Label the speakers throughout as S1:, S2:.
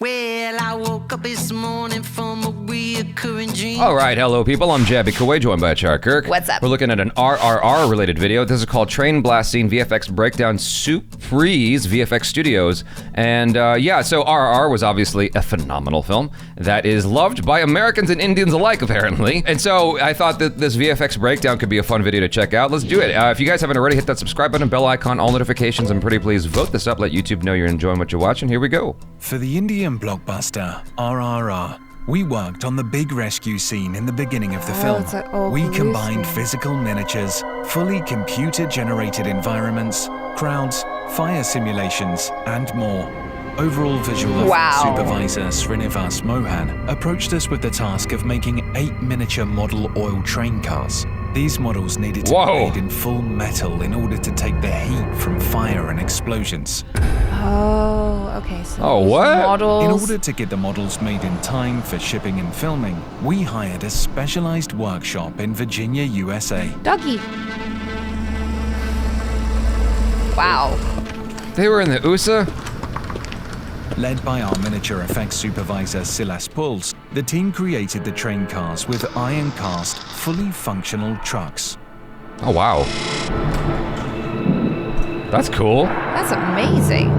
S1: Well, I woke up this morning from a reoccurring dream.
S2: All right, hello people. I'm Jaby KOAY, joined by ACHARA KIRK.
S3: What's up?
S2: We're looking at an RRR related video. This is called Train Blasting VFX Breakdown Surpreeze VFX Studios. And yeah, so RRR was obviously a phenomenal film that is loved by Americans and Indians alike, apparently. And so I thought that this VFX breakdown could be a fun video to check out. Let's do it. If you guys haven't already, hit that subscribe button, bell icon, all notifications, and pretty please vote this up. Let YouTube know you're enjoying what you're watching. Here we go.
S4: For the Indian blockbuster RRR, we worked on the big rescue scene in the beginning of the film. We combined physical miniatures, fully computer-generated environments, crowds, fire simulations, and more. Overall visual effects supervisor Srinivas Mohan approached us with the task of making 8 miniature model oil train cars. These models needed to be made in full metal in order to take the heat from fire and explosions.
S3: Oh, okay. So
S2: Models.
S4: In order to get the models made in time for shipping and filming, we hired a specialized workshop in Virginia, USA.
S3: Doggy. Wow.
S2: They were in the USA?
S4: Led by our miniature effects supervisor Silas Pulse, the team created the train cars with iron cast, fully functional trucks.
S2: Oh, wow. That's cool.
S3: That's amazing.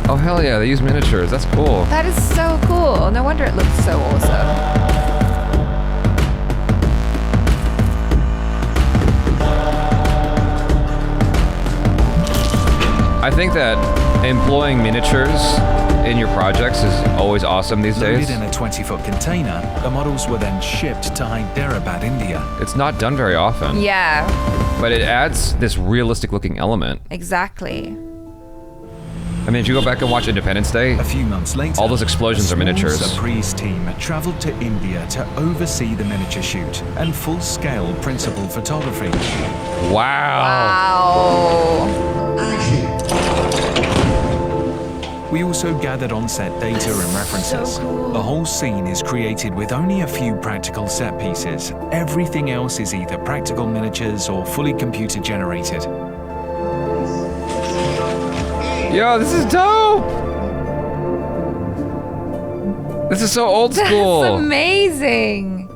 S2: Oh, hell yeah, they use miniatures. That's cool.
S3: That is so cool. No wonder it looks so awesome.
S2: I think that employing miniatures in your projects is always awesome these days.
S4: Loaded in a 20-foot container, the models were then shipped to Hyderabad, India.
S2: It's not done very often.
S3: Yeah.
S2: But it adds this realistic looking element.
S3: Exactly.
S2: I mean, if you go back and watch Independence Day,
S4: a few months later,
S2: all those explosions are miniatures.
S4: The Surpreeze team traveled to India to oversee the miniature shoot and full-scale principal photography.
S2: Wow.
S4: We also gathered on-set data and references.
S3: So cool.
S4: The whole scene is created with only a few practical set pieces. Everything else is either practical miniatures or fully computer-generated.
S2: Yo, this is dope! This is so old school.
S3: That's amazing.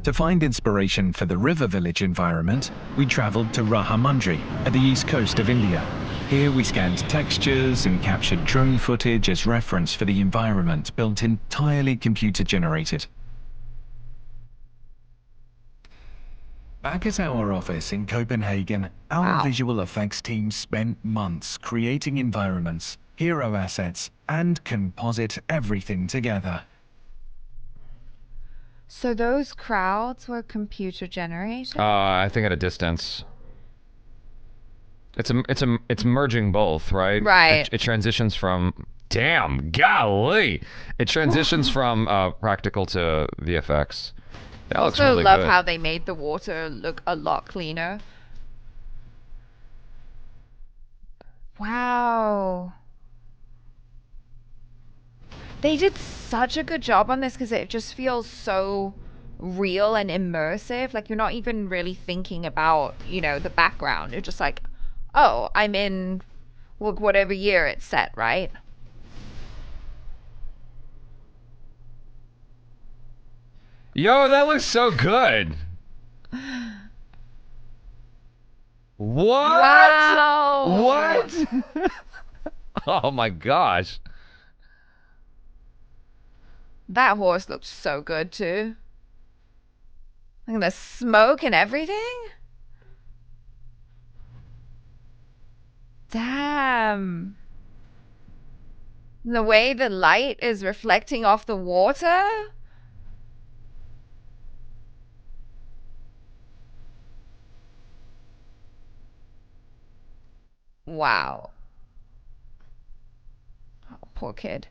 S4: To find inspiration for the river village environment, we traveled to Rajamouli at the east coast of India. Here we scanned textures and captured drone footage as reference for the environment built entirely computer-generated. Back at our office in Copenhagen, our visual effects team spent months creating environments, hero assets, and composite everything together.
S3: So those crowds were computer generated?
S2: I think at a distance. It's merging both, right?
S3: Right.
S2: It transitions from golly. It transitions from practical to VFX. That looks really good.
S3: I also love how they made the water look a lot cleaner. Wow. They did such a good job on this because it just feels so real and immersive. Like you're not even really thinking about, you know, the background. You're just like, oh, I'm in whatever year it's set, right?
S2: Yo, that looks so good. What?
S3: Wow.
S2: What? Oh my gosh.
S3: That horse looks so good too. Look at the smoke and everything. Damn. The way the light is reflecting off the water. Wow. Oh, poor kid.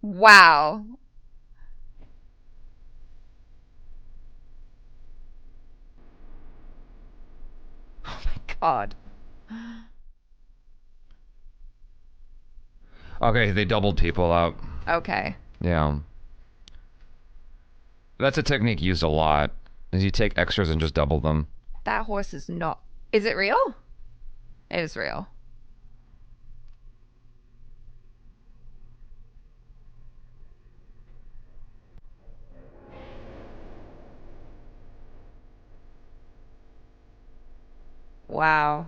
S3: Wow. Oh my God.
S2: Okay, they doubled people up.
S3: Okay.
S2: Yeah. That's a technique used a lot is you take extras and just double them.
S3: That horse is not... Is it real? It is real. Wow.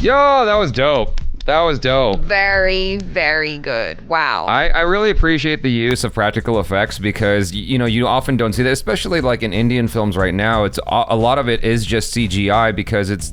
S2: Yo, that was dope. That was dope.
S3: Very, very good. Wow.
S2: I really appreciate the use of practical effects because, you know, you often don't see that, especially like in Indian films right now. It's a lot of it is just CGI because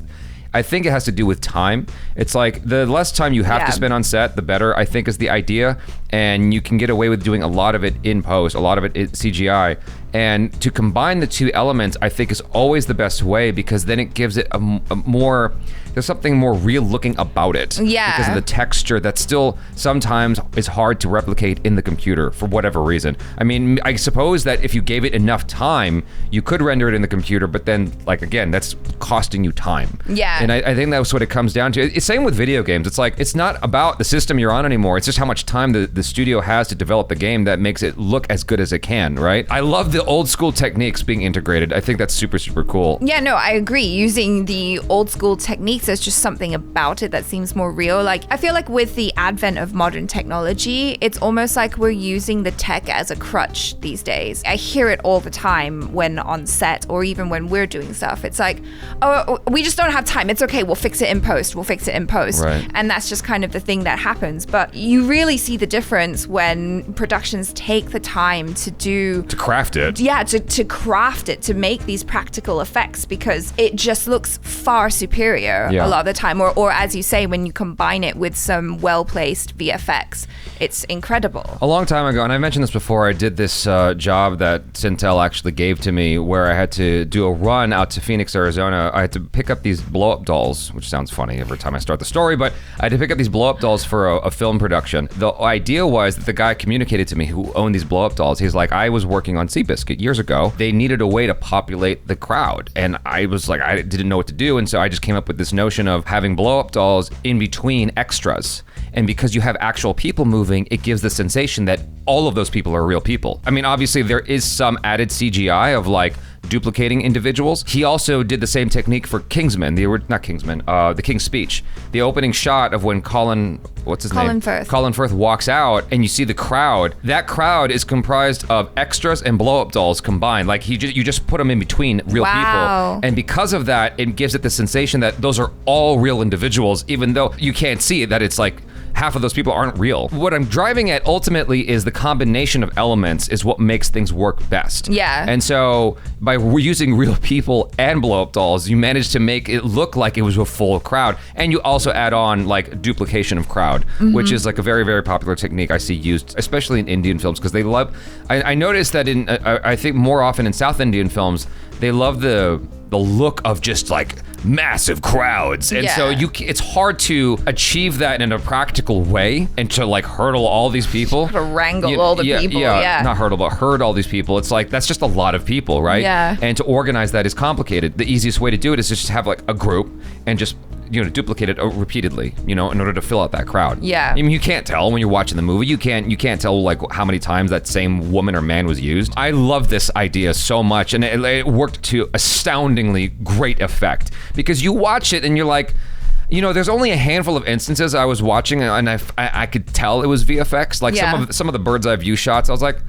S2: I think it has to do with time. It's like the less time you have to spend on set, the better, I think, is the idea. And you can get away with doing a lot of it in post, a lot of it is CGI. And to combine the two elements, I think, is always the best way because then it gives it a more, there's something more real looking about it.
S3: Yeah.
S2: Because of the texture that still sometimes is hard to replicate in the computer for whatever reason. I mean, I suppose that if you gave it enough time, you could render it in the computer, but then, like, again, that's costing you time.
S3: Yeah.
S2: And I think that's what it comes down to. It's same with video games. It's like, it's not about the system you're on anymore. It's just how much time the studio has to develop the game that makes it look as good as it can, right? I love the old school techniques being integrated. I think that's super, super cool.
S3: Yeah, no, I agree. Using the old school techniques, there's just something about it that seems more real. Like, I feel like with the advent of modern technology, it's almost like we're using the tech as a crutch these days. I hear it all the time when on set or even when we're doing stuff. It's like, oh, we just don't have time. It's okay. We'll fix it in post. We'll fix it in post.
S2: Right.
S3: And that's just kind of the thing that happens. But you really see the difference when productions take the time to
S2: craft it.
S3: Yeah, to craft it, to make these practical effects because it just looks far superior a lot of the time. Or as you say, when you combine it with some well-placed VFX, it's incredible.
S2: A long time ago, and I mentioned this before, I did this job that Sintel actually gave to me where I had to do a run out to Phoenix, Arizona. I had to pick up these blow-up dolls, which sounds funny every time I start the story, but I had to pick up these blow-up dolls for a film production. The idea was that the guy communicated to me who owned these blow-up dolls. He's like, I was working on Seabiscuit years ago. They needed a way to populate the crowd. And I was like, I didn't know what to do. And so I just came up with this notion of having blow-up dolls in between extras. And because you have actual people moving, it gives the sensation that all of those people are real people. I mean, obviously there is some added CGI of like duplicating individuals. He also did the same technique for Kingsman, the King's Speech. The opening shot of when Colin Firth walks out and you see the crowd. That crowd is comprised of extras and blow-up dolls combined. Like you just put them in between real people. And because of that, it gives it the sensation that those are all real individuals, even though you can't see that it's like half of those people aren't real. What I'm driving at ultimately is the combination of elements is what makes things work best.
S3: Yeah.
S2: And so by using real people and blow-up dolls, you manage to make it look like it was a full crowd. And you also add on like duplication of crowd, which is like a very, very popular technique I see used, especially in Indian films, because they love, I noticed that in, I think more often in South Indian films, they love the look of just like massive crowds. And so it's hard to achieve that in a practical way and to like hurdle all these people.
S3: To wrangle all the people,
S2: not hurdle, but herd all these people. It's like, that's just a lot of people, right?
S3: Yeah.
S2: And to organize that is complicated. The easiest way to do it is just have like a group and just, duplicate it repeatedly, in order to fill out that crowd.
S3: Yeah.
S2: I mean, you can't tell when you're watching the movie. You can't tell like how many times that same woman or man was used. I love this idea so much, and it worked to astoundingly great effect because you watch it and you're like, there's only a handful of instances I was watching and I could tell it was VFX. Like some of the bird's eye view shots, I was like,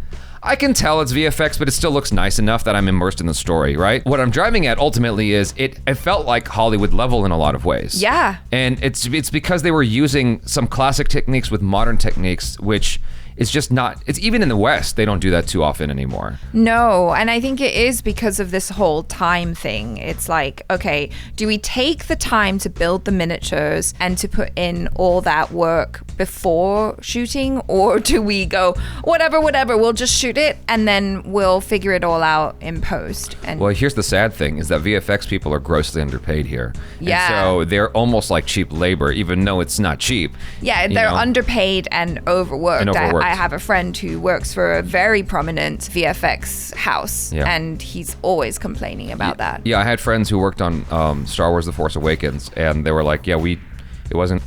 S2: I can tell it's VFX, but it still looks nice enough that I'm immersed in the story, right? What I'm driving at ultimately is it felt like Hollywood level in a lot of ways.
S3: Yeah.
S2: And it's because they were using some classic techniques with modern techniques, which is just not, it's even in the West, they don't do that too often anymore.
S3: No, and I think it is because of this whole time thing. It's like, okay, do we take the time to build the miniatures and to put in all that work before shooting, or do we go, whatever, we'll just shoot it and then we'll figure it all out in post? And
S2: well, here's the sad thing is that VFX people are grossly underpaid here.
S3: Yeah.
S2: And so they're almost like cheap labor, even though it's not cheap.
S3: Yeah, they're underpaid and overworked. I have a friend who works for a very prominent VFX house, and he's always complaining about that. Yeah,
S2: I had friends who worked on Star Wars The Force Awakens, and they were like, it wasn't,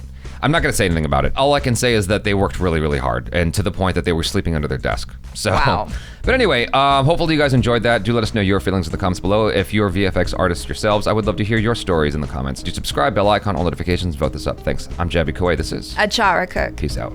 S2: I'm not going to say anything about it. All I can say is that they worked really, really hard, and to the point that they were sleeping under their desk. So,
S3: wow.
S2: But anyway, hopefully you guys enjoyed that. Do let us know your feelings in the comments below. If you're VFX artists yourselves, I would love to hear your stories in the comments. Do subscribe, bell icon, all notifications, vote this up. Thanks. I'm Jaby KOAY. This is
S3: ACHARA KIRK.
S2: Peace out.